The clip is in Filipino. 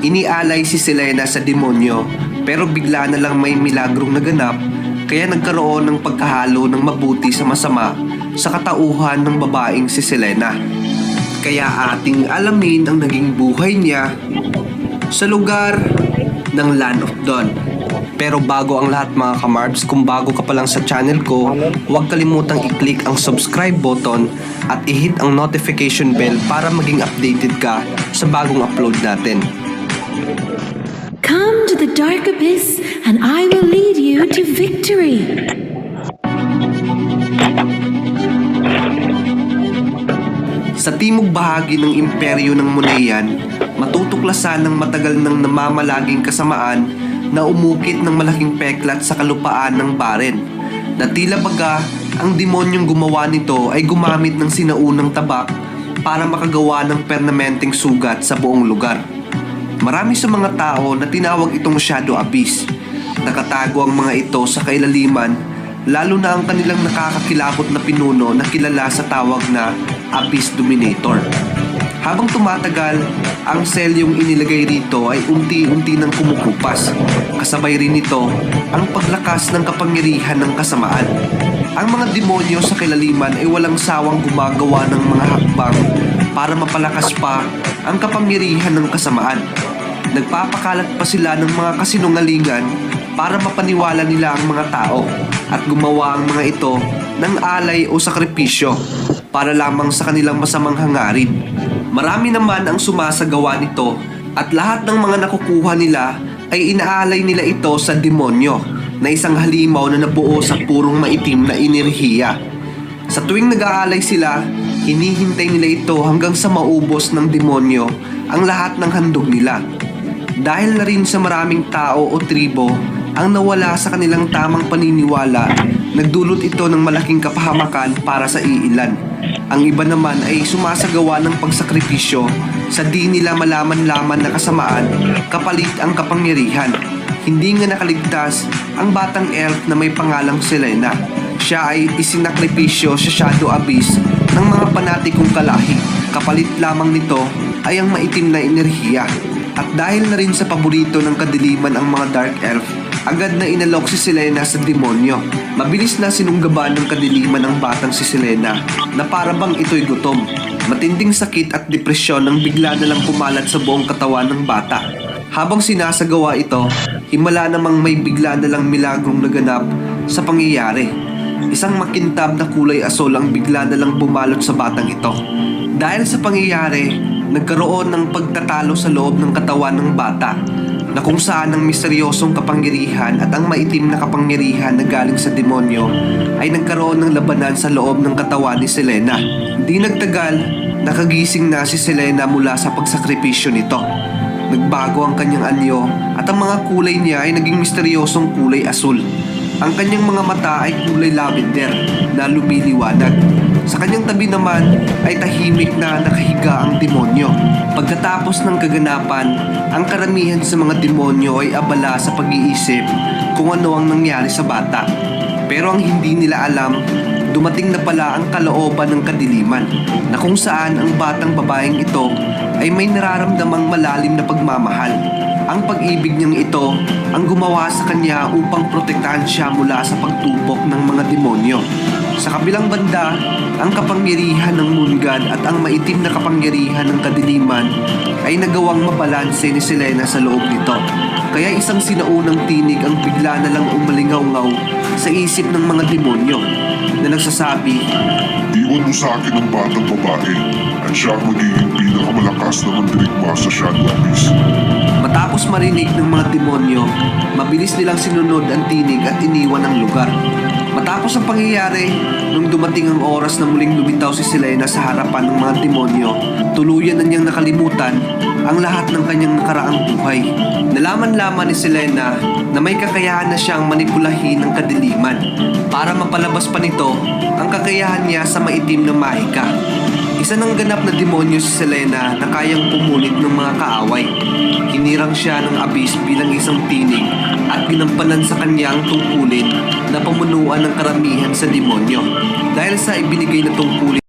Inialay si Selena sa demonyo pero bigla na lang may milagrong naganap kaya nagkaroon ng pagkahalo ng mabuti sa masama sa katauhan ng babaeng si Selena. Kaya ating alamin ang naging buhay niya sa lugar ng Land of Dawn. Pero bago ang lahat mga kamarbs, kung bago ka pa lang sa channel ko, huwag kalimutang i-click ang subscribe button at i-hit ang notification bell para maging updated ka sa bagong upload natin. Come to the dark abyss and I will lead you to victory. Sa timog bahagi ng imperyo ng Muneyan, matutuklasan ng matagal ng namamalaging kasamaan na umukit ng malaking peklat sa kalupaan ng Baren, na tila baga ang demonyong gumawa nito ay gumamit ng sinaunang tabak para makagawa ng permanenteng sugat sa buong lugar. Marami sa mga tao na tinawag itong Shadow Abyss. Nakatago ang mga ito sa kailaliman, lalo na ang kanilang nakakakilabot na pinuno na kilala sa tawag na Abyss Dominator. Habang tumatagal, ang selyong inilagay rito ay unti-unti nang kumukupas. Kasabay rin nito ang paglakas ng kapangyarihan ng kasamaan. Ang mga demonyo sa kilaliman ay walang sawang gumagawa ng mga hakbang para mapalakas pa ang kapangyarihan ng kasamaan. Nagpapakalat pa sila ng mga kasinungalingan para mapaniwala nila ang mga tao at gumawa ang mga ito ng alay o sakripisyo para lamang sa kanilang masamang hangarin. Marami naman ang sumasagawa nito at lahat ng mga nakukuha nila ay inaalay nila ito sa demonyo na isang halimaw na nabuo sa purong maitim na enerhiya. Sa tuwing nag-aalay sila, hinihintay nila ito hanggang sa maubos ng demonyo ang lahat ng handog nila. Dahil na rin sa maraming tao o tribo ang nawala sa kanilang tamang paniniwala, nagdulot ito ng malaking kapahamakan para sa iilan. Ang iba naman ay sumasagawa ng pagsakripisyo sa di nila malaman-laman na kasamaan kapalit ang kapangyarihan. Hindi nga nakaligtas ang batang elf na may pangalang Selena. Siya ay isinakripisyo sa Shadow Abyss ng mga panatikong kalahi. Kapalit lamang nito ay ang maitim na enerhiya. At dahil na rin sa paborito ng kadiliman ang mga dark elf, agad na inalok si Selena sa demonyo. Mabilis na sinunggaban ng kadiliman ang batang si Selena na para bang ito'y gutom. Matinding sakit at depresyon ang bigla na lang pumalat sa buong katawan ng bata. Habang sinasagawa ito, himala namang may bigla na lang milagrong naganap sa pangyayari. Isang makintab na kulay asol ang bigla na lang bumalot sa batang ito. Dahil sa pangyayari, nagkaroon ng pagtatalo sa loob ng katawan ng bata, na kung saan ang misteryosong kapangyarihan at ang maitim na kapangyarihan na galing sa demonyo ay nagkaroon ng labanan sa loob ng katawan ni Selena. Di nagtagal, nakagising na si Selena mula sa pagsakripisyo nito. Nagbago ang kanyang anyo at ang mga kulay niya ay naging misteryosong kulay asul. Ang kanyang mga mata ay kulay lavender na lumiliwanag. Sa kanyang tabi naman ay tahimik na nakahiga ang demonyo. Pagkatapos ng kaganapan, ang karamihan sa mga demonyo ay abala sa pag-iisip kung ano ang nangyari sa bata. Pero ang hindi nila alam, dumating na pala ang kalooban ng kadiliman na kung saan ang batang babaeng ito ay may nararamdamang malalim na pagmamahal. Ang pag-ibig niyang ito ang gumawa sa kanya upang protektahan siya mula sa pagtupok ng mga demonyo. Sa kabilang banda, ang kapangyarihan ng Mungad at ang maitim na kapangyarihan ng kadiliman ay nagawang mabalanse ni Selena sa loob nito. Kaya isang sinaunang tinig ang bigla na lang umalingaw-ngaw sa isip ng mga demonyo na nagsasabi, "Iwan mo sa akin ang batang babae at siya ang magiging pinakamalakas na mandirigma sa Shadow Abyss." Matapos marinig ng mga demonyo, mabilis nilang sinunod ang tinig at iniwan ang lugar. Matapos ang pangyayari, nung dumating ang oras na muling lumitaw si Selena sa harapan ng mga demonyo, tuluyan na niyang nakalimutan ang lahat ng kanyang nakaraang buhay. Nalaman-laman ni Selena na may kakayahan na siyang manipulahin ng kadiliman para mapalabas pa nito ang kakayahan niya sa maitim na mahika. Isa ng ganap na demonyo si Selena na kayang pumulit ng mga kaaway. Hinirang siya ng Abyss bilang isang tinig at ginampanan sa kanya ang tungkulin na pamunuan ng karamihan sa demonyo. Dahil sa ibinigay na tungkulin